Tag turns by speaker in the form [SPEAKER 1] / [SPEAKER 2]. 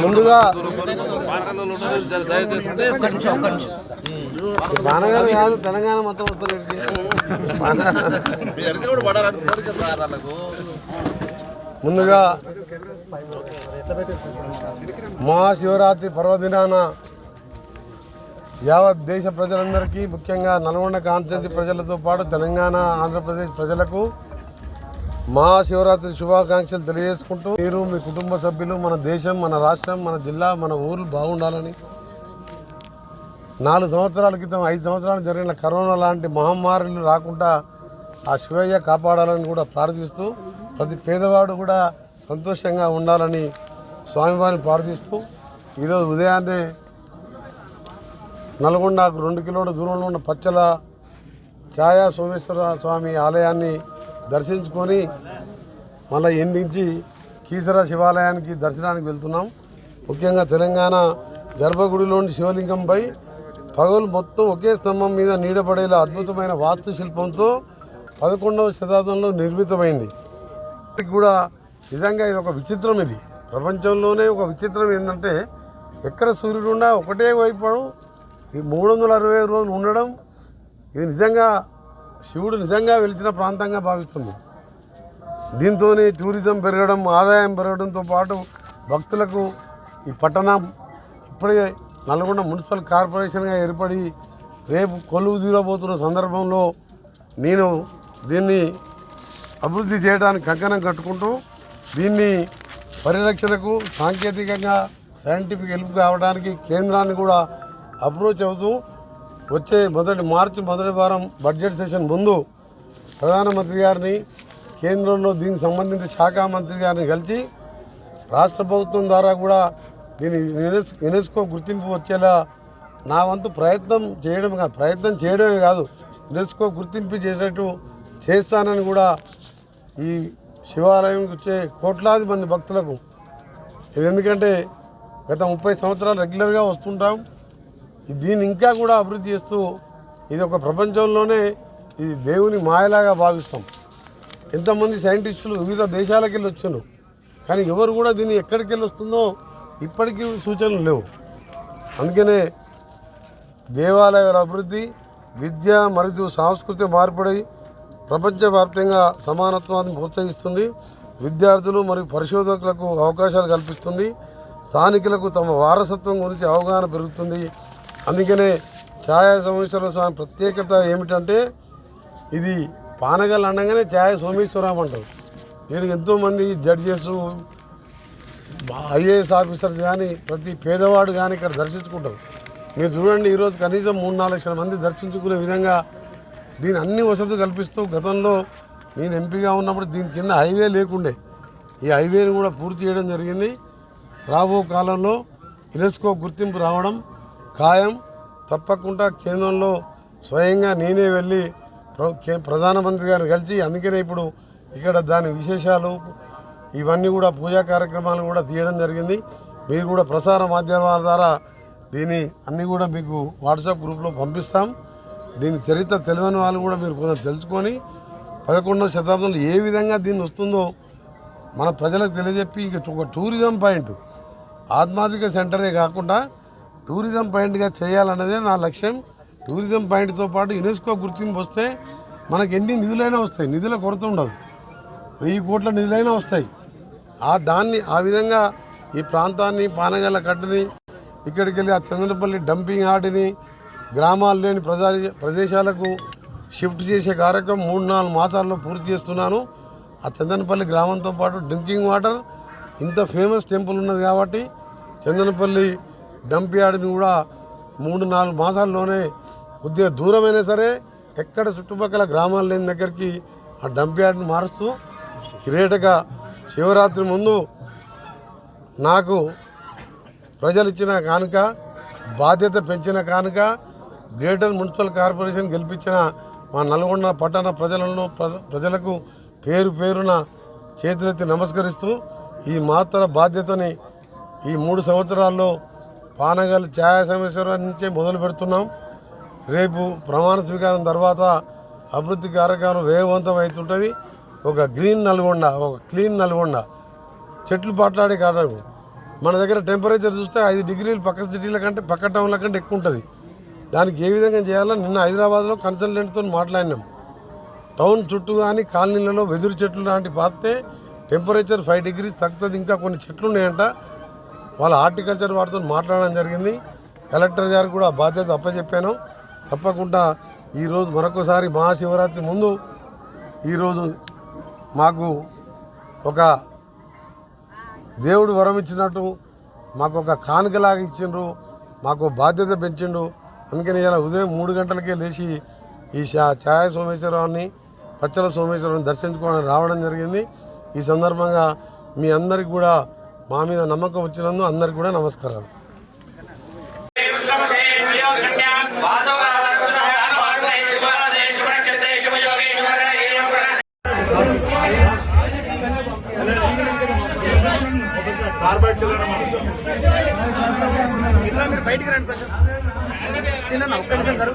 [SPEAKER 1] ముందుగా బాణగారు కాదు తెలంగాణ మొత్తం ముందుగా మహాశివరాత్రి పర్వదినాన యావత్ దేశ ప్రజలందరికీ ముఖ్యంగా నల్గొండ కాన్స్టిట్యున్సీ ప్రజలతో పాటు తెలంగాణ ఆంధ్రప్రదేశ్ ప్రజలకు మహాశివరాత్రి శుభాకాంక్షలు తెలియజేసుకుంటూ మీరు మీ కుటుంబ సభ్యులు మన దేశం మన రాష్ట్రం మన జిల్లా మన ఊరు బాగుండాలని 4 సంవత్సరాల క్రితం 5 సంవత్సరాలు జరిగిన కరోనా లాంటి మహమ్మారులు రాకుండా ఆ శివయ్య కాపాడాలని కూడా ప్రార్థిస్తూ ప్రతి పేదవాడు కూడా సంతోషంగా ఉండాలని స్వామివారిని ప్రార్థిస్తూ ఈరోజు ఉదయాన్నే నల్గొండకు 2 కిలోమీటర్ల దూరంలో ఉన్న పచ్చల ఛాయా సోమేశ్వర స్వామి ఆలయాన్ని దర్శించుకొని మళ్ళీ ఎండించి కీసర శివాలయానికి దర్శనానికి వెళ్తున్నాం. ముఖ్యంగా తెలంగాణ గర్భగుడిలోని శివలింగంపై పగలు మొత్తం ఒకే స్తంభం మీద నీడపడేలా అద్భుతమైన వాస్తుశిల్పంతో 11వ శతాబ్దంలో నిర్మితమైంది. కూడా నిజంగా ఇది ఒక విచిత్రం. ఇది ప్రపంచంలోనే ఒక విచిత్రం ఏంటంటే ఎక్కడ సూర్యుడున్నా ఒకటే వైపు 365 రోజులు ఉండడం. ఇది నిజంగా శివుడు నిజంగా వెలిచిన ప్రాంతంగా భావిస్తుంది. దీంతో టూరిజం పెరగడం ఆదాయం పెరగడంతో పాటు భక్తులకు ఈ పట్టణం ఇప్పుడే నల్గొండ మున్సిపల్ కార్పొరేషన్గా ఏర్పడి రేపు కొలువు తీరబోతున్న సందర్భంలో నేను దీన్ని అభివృద్ధి చేయడానికి కంకణం కట్టుకుంటూ దీన్ని పరిరక్షణకు సాంకేతికంగా సైంటిఫిక్ హెల్ప్ కావడానికి కేంద్రాన్ని కూడా అప్రోచ్ అవుతూ వచ్చే మార్చి మొదటి వారం బడ్జెట్ సెషన్ ముందు ప్రధానమంత్రి గారిని కేంద్రంలో దీనికి సంబంధించిన శాఖ మంత్రి గారిని కలిసి రాష్ట్ర ప్రభుత్వం ద్వారా కూడా దీని యునెస్కో గుర్తింపు వచ్చేలా నా వంతు ప్రయత్నం చేయడమే కాదు యునెస్కో గుర్తింపు చేసేట్టు చేస్తానని కూడా ఈ శివాలయంకి వచ్చే కోట్లాది మంది భక్తులకు ఇది ఎందుకంటే గత 30 సంవత్సరాలు రెగ్యులర్గా వస్తుంటాం. దీన్ని ఇంకా కూడా అభివృద్ధి చేస్తూ ఇది ఒక ప్రపంచంలోనే ఇది దేవుని మాయలాగా భావిస్తాం. ఎంతమంది సైంటిస్టులు వివిధ దేశాలకు వెళ్ళి వచ్చారు, కానీ ఎవరు కూడా దీన్ని ఎక్కడికి వెళ్ళి వస్తుందో ఇప్పటికీ సూచనలు లేవు. అందుకనే దేవాలయాల అభివృద్ధి విద్య మరియు సాంస్కృతిక మార్పిడి ప్రపంచవ్యాప్తంగా సమానత్వాన్ని ప్రోత్సహిస్తుంది. విద్యార్థులు మరియు పరిశోధకులకు అవకాశాలు కల్పిస్తుంది. స్థానికులకు తమ వారసత్వం గురించి అవగాహన పెరుగుతుంది. అందుకనే ఛాయా సోమేశ్వర స్వామి ప్రత్యేకత ఏమిటంటే ఇది పానగల్ అనగానే ఛాయా సోమేశ్వరం అంటారు. వీళ్ళకి ఎంతోమంది జడ్జెస్ ఐఏఎస్ ఆఫీసర్స్ కానీ ప్రతి పేదవాడు కానీ ఇక్కడ దర్శించుకుంటారు. మీరు చూడండి ఈరోజు కనీసం 3-4 లక్షల మంది దర్శించుకునే విధంగా దీని అన్ని వసతులు కల్పిస్తూ గతంలో నేను ఎంపీగా ఉన్నప్పుడు దీని కింద హైవే లేకుండే ఈ హైవేని కూడా పూర్తి చేయడం జరిగింది. రాబో కాలంలో యునెస్కో గుర్తింపు రావడం ఖాయం. తప్పకుండా కేంద్రంలో స్వయంగా నేనే వెళ్ళి ప్రధానమంత్రి గారిని కలిసి అందుకనే ఇప్పుడు ఇక్కడ దాని విశేషాలు ఇవన్నీ కూడా పూజా కార్యక్రమాలు కూడా తీయడం జరిగింది. మీరు కూడా ప్రసార మాధ్యమాల ద్వారా దీన్ని అన్నీ కూడా మీకు వాట్సాప్ గ్రూప్లో పంపిస్తాం. దీని చరిత్ర తెలియని వాళ్ళు కూడా మీరు కొంచెం తెలుసుకొని 11వ శతాబ్దంలో ఏ విధంగా దీన్ని వస్తుందో మన ప్రజలకు తెలియజెప్పి ఇక ఒక టూరిజం పాయింట్ ఆధ్యాత్మిక సెంటరే కాకుండా టూరిజం పాయింట్గా చేయాలన్నదే నా లక్ష్యం. టూరిజం పాయింట్తో పాటు యునెస్కో గుర్తింపు వస్తే మనకు ఎన్ని నిధులైనా వస్తాయి, నిధుల కొరత ఉండదు. 1000 కోట్ల నిధులైనా వస్తాయి. దాన్ని ఆ విధంగా ఈ ప్రాంతాన్ని పానగల్ల కట్టని ఇక్కడికి వెళ్ళి ఆ చంద్రపల్లి డంపింగ్ యార్డ్ని గ్రామాలు లేని ప్రదేశాలకు షిఫ్ట్ చేసే కార్యక్రమం 3-4 మాసాల్లో పూర్తి చేస్తున్నాను. ఆ చందనపల్లి గ్రామంతో పాటు డ్రింకింగ్ వాటర్ ఇంత ఫేమస్ టెంపుల్ ఉన్నది కాబట్టి చందనపల్లి డంప్ యార్డ్ని కూడా 3-4 మాసాల్లోనే కొద్దిగా దూరమైనా సరే ఎక్కడ చుట్టుపక్కల గ్రామాలు లేని దగ్గరికి ఆ డంప్ యార్డ్ని మారుస్తూ గ్రేట్గా శివరాత్రి ముందు నాకు ప్రజలు ఇచ్చిన కానుక బాధ్యత పెంచిన కానుక గ్రేటర్ మున్సిపల్ కార్పొరేషన్ గెలిపించిన మా నల్గొండ పట్టణ ప్రజలకు పేరు పేరున చేతులెత్తి నమస్కరిస్తూ ఈ మాతల బాధ్యతని ఈ 3 సంవత్సరాల్లో పానగల్ ఛాయా సోమేశ్వరం నుంచే మొదలు పెడుతున్నాం. రేపు ప్రమాణ స్వీకారం తర్వాత అభివృద్ధి కార్యక్రమం వేగవంతం అవుతుంటుంది. ఒక గ్రీన్ నల్గొండ, ఒక క్లీన్ నల్గొండ, చెట్లు పాట్లాడే కారణం మన దగ్గర టెంపరేచర్ చూస్తే 5 డిగ్రీలు పక్క సిటీల కంటే పక్క టౌన్ల కంటే ఎక్కువ ఉంటుంది. దానికి ఏ విధంగా చేయాలో నిన్న హైదరాబాద్లో కన్సల్టెంట్తో మాట్లాడినాం. టౌన్ చుట్టూ కానీ కాలనీలలో వెదురు చెట్లు లాంటి పాతే టెంపరేచర్ 5 డిగ్రీస్ తగ్గుతుంది. ఇంకా కొన్ని చెట్లు ఉన్నాయంట, వాళ్ళ హార్టికల్చర్ వాటితో మాట్లాడడం జరిగింది. కలెక్టర్ గారు కూడా బాధ్యత అప్పచెప్పాను. తప్పకుండా ఈరోజు మరొకసారి మహాశివరాత్రి ముందు ఈరోజు మాకు ఒక దేవుడు వరం ఇచ్చినట్టు మాకు ఒక కానుకలాగా ఇచ్చిండ్రు, మాకు బాధ్యత పెంచిండు. అందుకని ఇలా ఉదయం 3 గంటలకే లేచి ఈ ఛాయా సోమేశ్వరరావుని పచ్చల సోమేశ్వరరావుని దర్శించుకోవడానికి రావడం జరిగింది. ఈ సందర్భంగా మీ అందరికి కూడా మా మీద నమ్మకం వచ్చినందుకు అందరికి కూడా నమస్కారాలు.
[SPEAKER 2] మీరు బయటికి రండి కొంచెం చిన్న ఒక్క నిమిషం గారు